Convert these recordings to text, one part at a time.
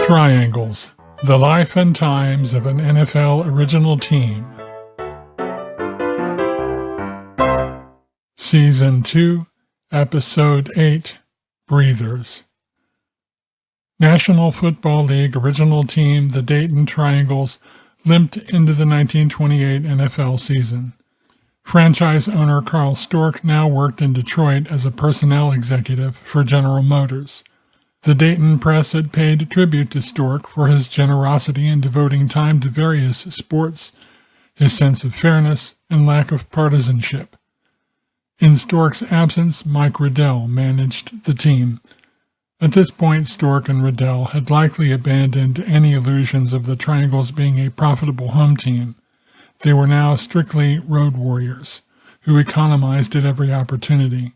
Triangles, the life and times of an NFL original team. Season 2, Episode 8, Breathers. National Football League original team, the Dayton Triangles, limped into the 1928 NFL season. Franchise owner Carl Stork now worked in Detroit as a personnel executive for General Motors. The Dayton press had paid tribute to Stork for his generosity in devoting time to various sports, his sense of fairness, and lack of partisanship. In Stork's absence, Mike Riddell managed the team. At this point, Stork and Riddell had likely abandoned any illusions of the Triangles being a profitable home team. They were now strictly road warriors, who economized at every opportunity.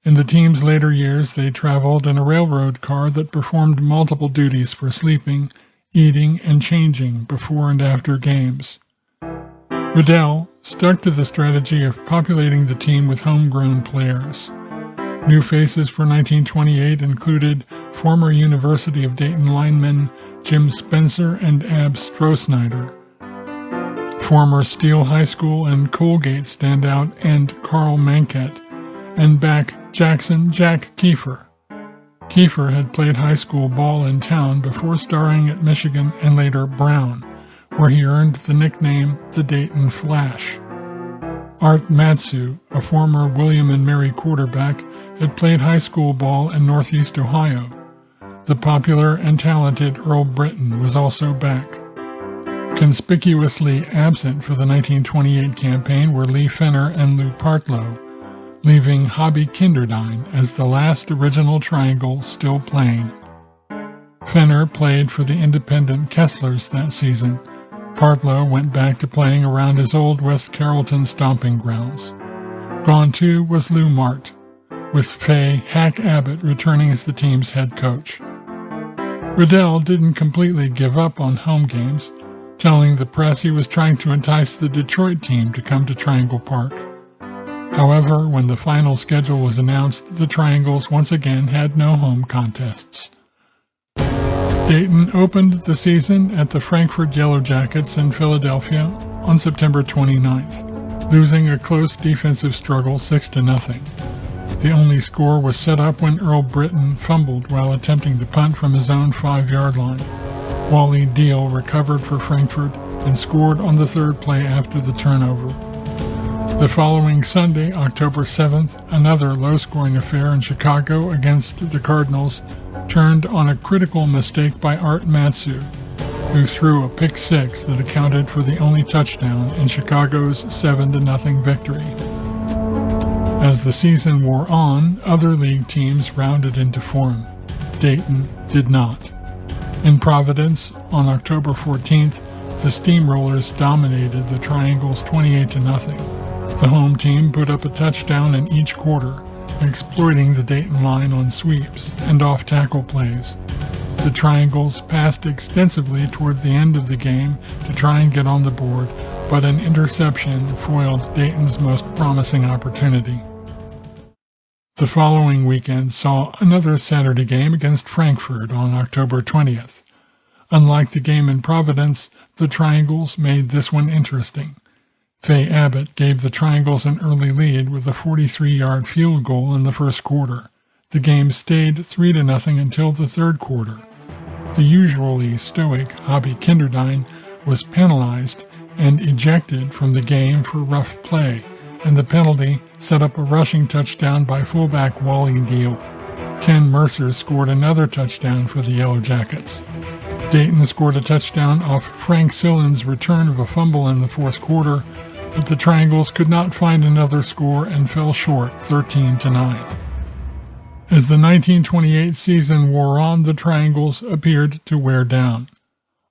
In the team's later years, they traveled in a railroad car that performed multiple duties for sleeping, eating, and changing before and after games. Riddell stuck to the strategy of populating the team with homegrown players. New faces for 1928 included former University of Dayton linemen Jim Spencer and Ab Strohsnyder, former Steele High School and Colgate standout and Carl Manket, and back Jackson Jack Kiefer. Kiefer had played high school ball in town before starring at Michigan and later Brown, where he earned the nickname the Dayton Flash. Art Matsu, a former William and Mary quarterback, had played high school ball in Northeast Ohio. The popular and talented Earl Britton was also back. Conspicuously absent for the 1928 campaign were Lee Fenner and Lou Partlow, leaving Hobby Kinderdine as the last original Triangle still playing. Fenner played for the independent Kesslers that season. Partlow went back to playing around his old West Carrollton stomping grounds. Gone too was Lou Mart, with Fay Hack Abbott returning as the team's head coach. Riddell didn't completely give up on home games, telling the press he was trying to entice the Detroit team to come to Triangle Park. However, when the final schedule was announced, the Triangles once again had no home contests. Dayton opened the season at the Frankfurt Yellow Jackets in Philadelphia on September 29th, losing a close defensive struggle 6-0. The only score was set up when Earl Britton fumbled while attempting to punt from his own 5-yard line. Wally Deal recovered for Frankfurt and scored on the third play after the turnover. The following Sunday, October 7th, another low-scoring affair in Chicago against the Cardinals turned on a critical mistake by Art Matsu, who threw a pick six that accounted for the only touchdown in Chicago's 7-0 victory. As the season wore on, other league teams rounded into form. Dayton did not. In Providence, on October 14th, the Steamrollers dominated the Triangles 28-0. The home team put up a touchdown in each quarter, exploiting the Dayton line on sweeps and off-tackle plays. The Triangles passed extensively toward the end of the game to try and get on the board, but an interception foiled Dayton's most promising opportunity. The following weekend saw another Saturday game against Frankfurt on October 20th. Unlike the game in Providence, the Triangles made this one interesting. Fay Abbott gave the Triangles an early lead with a 43-yard field goal in the first quarter. The game stayed 3-0 until the third quarter. The usually stoic Hobby Kinderdine was penalized and ejected from the game for rough play, and the penalty set up a rushing touchdown by fullback Wally Deal. Ken Mercer scored another touchdown for the Yellow Jackets. Dayton scored a touchdown off Frank Sillen's return of a fumble in the fourth quarter, but the Triangles could not find another score and fell short 13-9. As the 1928 season wore on, the Triangles appeared to wear down.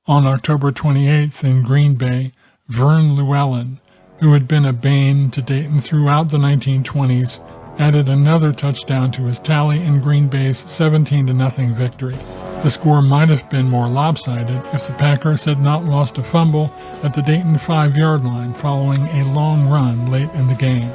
On October 28th in Green Bay, Vern Llewellyn, who had been a bane to Dayton throughout the 1920s, added another touchdown to his tally in Green Bay's 17-0 victory. The score might have been more lopsided if the Packers had not lost a fumble at the Dayton 5-yard line following a long run late in the game.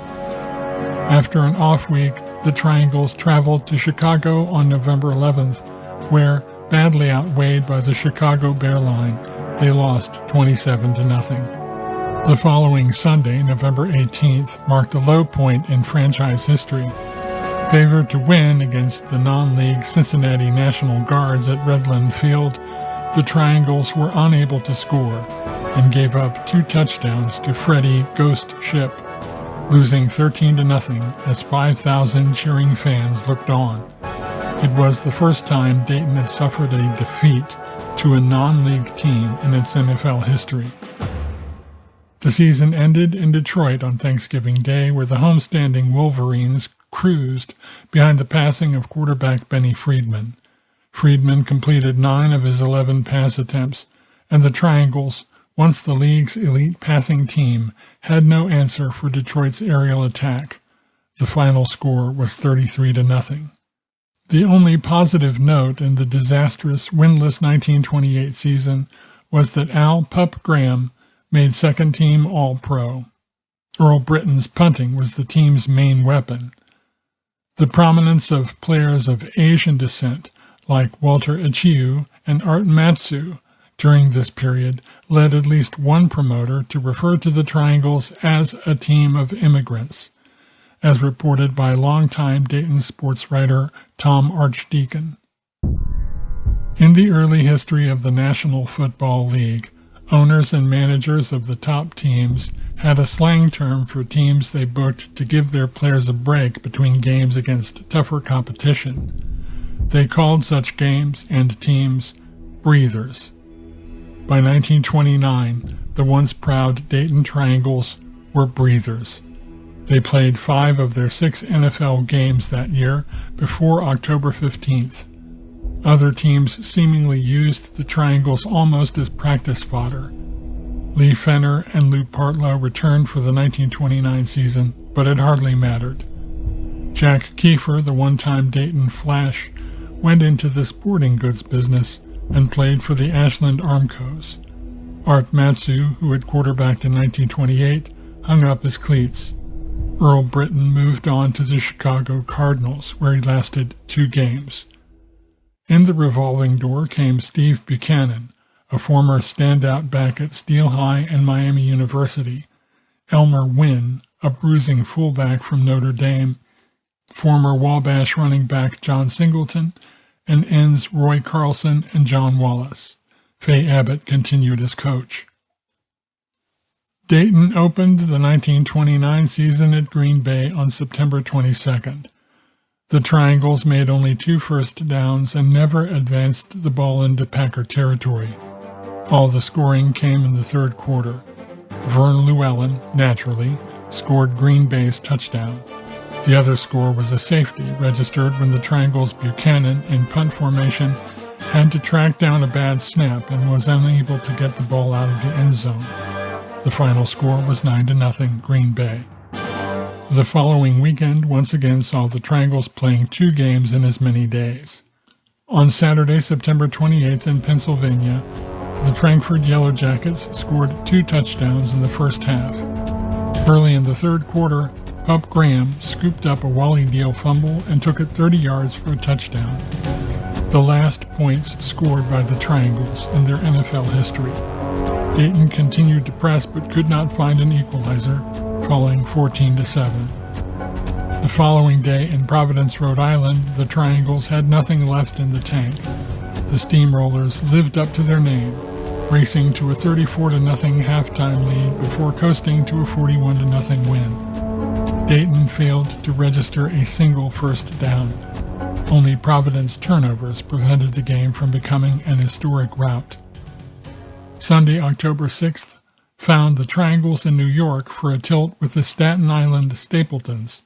After an off week, the Triangles traveled to Chicago on November 11th, where, badly outweighed by the Chicago Bear line, they lost 27-0. The following Sunday, November 18th, marked a low point in franchise history. Favored to win against the non-league Cincinnati National Guards at Redland Field, the Triangles were unable to score and gave up 2 touchdowns to Freddie Ghost Ship, losing 13-0 as 5,000 cheering fans looked on. It was the first time Dayton had suffered a defeat to a non-league team in its NFL history. The season ended in Detroit on Thanksgiving Day, where the homestanding Wolverines cruised behind the passing of quarterback Benny Friedman. Friedman completed 9 of his 11 pass attempts, and the Triangles, once the league's elite passing team, had no answer for Detroit's aerial attack. The final score was 33-0. The only positive note in the disastrous, winless 1928 season was that Al "Pup" Graham made second-team All-Pro. Earl Britton's punting was the team's main weapon. The prominence of players of Asian descent, like Walter Achiu and Art Matsu, during this period led at least one promoter to refer to the Triangles as a team of immigrants, as reported by longtime Dayton sports writer Tom Archdeacon. In the early history of the National Football League, owners and managers of the top teams had a slang term for teams they booked to give their players a break between games against tougher competition. They called such games and teams breathers. By 1929, the once proud Dayton Triangles were breathers. They played 5 of their 6 NFL games that year before October 15th. Other teams seemingly used the Triangles almost as practice fodder. Lee Fenner and Lou Partlow returned for the 1929 season, but it hardly mattered. Jack Kiefer, the one-time Dayton Flash, went into the sporting goods business and played for the Ashland Armcos. Art Matsu, who had quarterbacked in 1928, hung up his cleats. Earl Britton moved on to the Chicago Cardinals, where he lasted 2 games. In the revolving door came Steve Buchanan, a former standout back at Steel High and Miami University, Elmer Wynn, a bruising fullback from Notre Dame, former Wabash running back John Singleton, and ends Roy Carlson and John Wallace. Fay Abbott continued as coach. Dayton opened the 1929 season at Green Bay on September 22nd. The Triangles made only 2 first downs and never advanced the ball into Packer territory. All the scoring came in the third quarter. Vern Llewellyn, naturally, scored Green Bay's touchdown. The other score was a safety registered when the Triangles' Buchanan, in punt formation, had to track down a bad snap and was unable to get the ball out of the end zone. The final score was 9-0 Green Bay. The following weekend once again saw the Triangles playing 2 games in as many days. On Saturday, September 28th in Pennsylvania, the Frankfurt Yellow Jackets scored 2 touchdowns in the first half. Early in the third quarter, Pup Graham scooped up a Wally Deal fumble and took it 30 yards for a touchdown. The last points scored by the Triangles in their NFL history. Dayton continued to press but could not find an equalizer, falling 14-7. The following day in Providence, Rhode Island, the Triangles had nothing left in the tank. The Steamrollers lived up to their name, racing to a 34-0 halftime lead before coasting to a 41-0 win. Dayton failed to register a single first down. Only Providence turnovers prevented the game from becoming an historic rout. Sunday, October 6th, found the Triangles in New York for a tilt with the Staten Island Stapletons.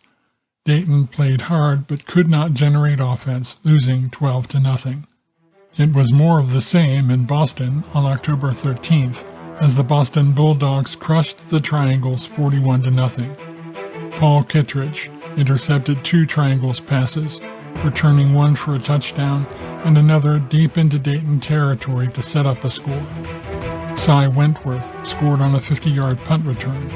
Dayton played hard but could not generate offense, losing 12-0. It was more of the same in Boston on October 13th, as the Boston Bulldogs crushed the Triangles 41-0. Paul Kittredge intercepted 2 Triangles passes, returning one for a touchdown and another deep into Dayton territory to set up a score. Cy Wentworth scored on a 50-yard punt return.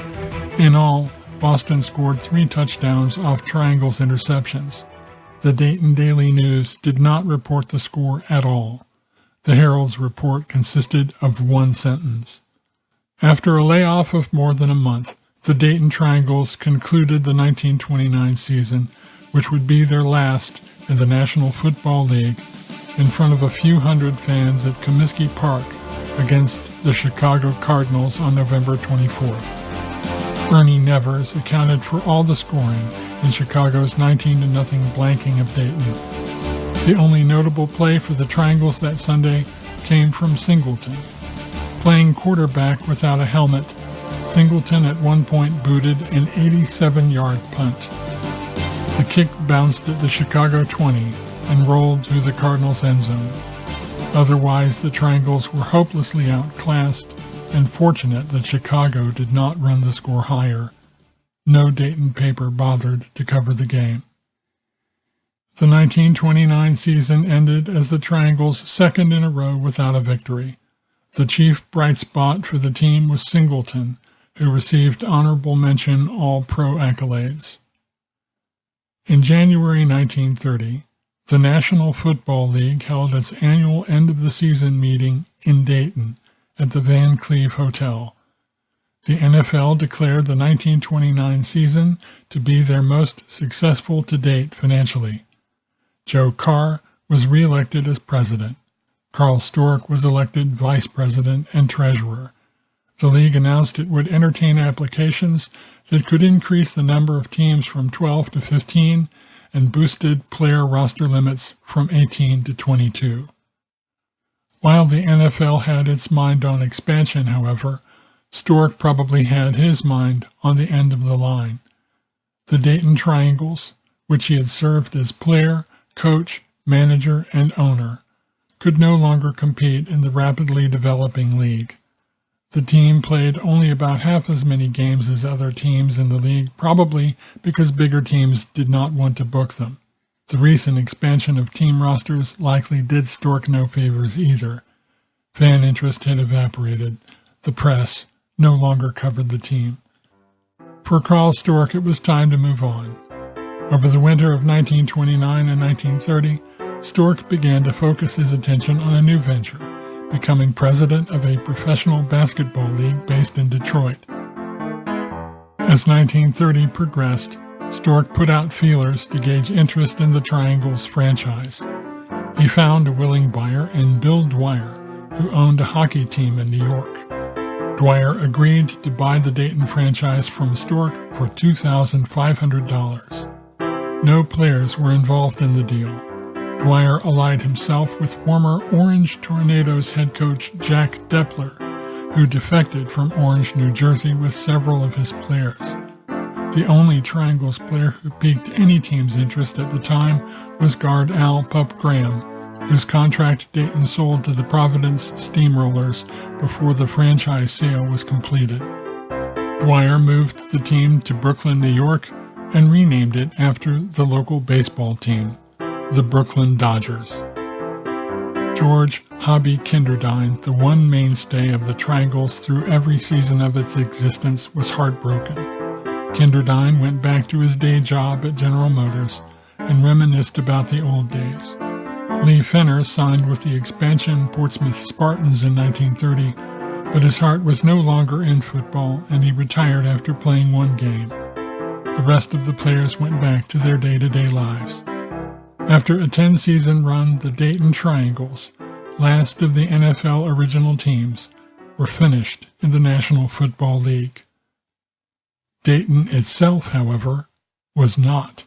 In all, Boston scored 3 touchdowns off Triangles interceptions. The Dayton Daily News did not report the score at all. The Herald's report consisted of one sentence. After a layoff of more than a month, the Dayton Triangles concluded the 1929 season, which would be their last in the National Football League, in front of a few hundred fans at Comiskey Park against the Chicago Cardinals on November 24th. Ernie Nevers accounted for all the scoring in Chicago's 19-0 blanking of Dayton. The only notable play for the Triangles that Sunday came from Singleton. Playing quarterback without a helmet, Singleton at one point booted an 87-yard punt. The kick bounced at the Chicago 20 and rolled through the Cardinals' end zone. Otherwise, the Triangles were hopelessly outclassed and fortunate that Chicago did not run the score higher. No Dayton paper bothered to cover the game. The 1929 season ended as the Triangles' second in a row without a victory. The chief bright spot for the team was Singleton, who received honorable mention All-Pro accolades. In January 1930, the National Football League held its annual end-of-the-season meeting in Dayton at the Van Cleve Hotel. The NFL declared the 1929 season to be their most successful to date financially. Joe Carr was re-elected as president. Carl Stork was elected vice president and treasurer. The league announced it would entertain applications that could increase the number of teams from 12 to 15 and boosted player roster limits from 18 to 22. While the NFL had its mind on expansion, however, Stork probably had his mind on the end of the line. The Dayton Triangles, which he had served as player, coach, manager, and owner, could no longer compete in the rapidly developing league. The team played only about half as many games as other teams in the league, probably because bigger teams did not want to book them. The recent expansion of team rosters likely did Stork no favors either. Fan interest had evaporated. The press no longer covered the team. For Carl Stork, it was time to move on. Over the winter of 1929 and 1930, Stork began to focus his attention on a new venture, becoming president of a professional basketball league based in Detroit. As 1930 progressed, Stork put out feelers to gauge interest in the Triangles franchise. He found a willing buyer in Bill Dwyer, who owned a hockey team in New York. Dwyer agreed to buy the Dayton franchise from Stork for $2,500. No players were involved in the deal. Dwyer allied himself with former Orange Tornadoes head coach Jack Depler, who defected from Orange, New Jersey with several of his players. The only Triangles player who piqued any team's interest at the time was guard Al Pup Graham, whose contract Dayton sold to the Providence Steamrollers before the franchise sale was completed. Dwyer moved the team to Brooklyn, New York, and renamed it after the local baseball team, the Brooklyn Dodgers. George Hobby Kinderdine, the one mainstay of the Triangles through every season of its existence, was heartbroken. Kinderdine went back to his day job at General Motors and reminisced about the old days. Lee Fenner signed with the expansion Portsmouth Spartans in 1930, but his heart was no longer in football and he retired after playing one game. The rest of the players went back to their day-to-day lives. After a 10-season run, the Dayton Triangles, last of the NFL original teams, were finished in the National Football League. Dayton itself, however, was not.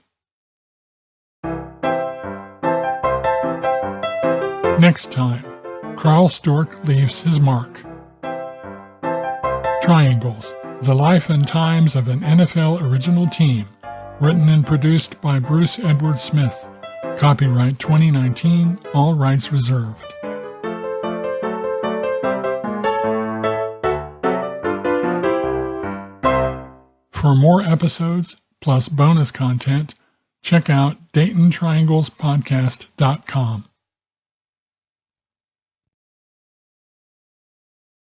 Next time, Carl Stork leaves his mark. Triangles, the life and times of an NFL original team, written and produced by Bruce Edward Smith. Copyright 2019, all rights reserved. For more episodes, plus bonus content, check out DaytonTrianglesPodcast.com.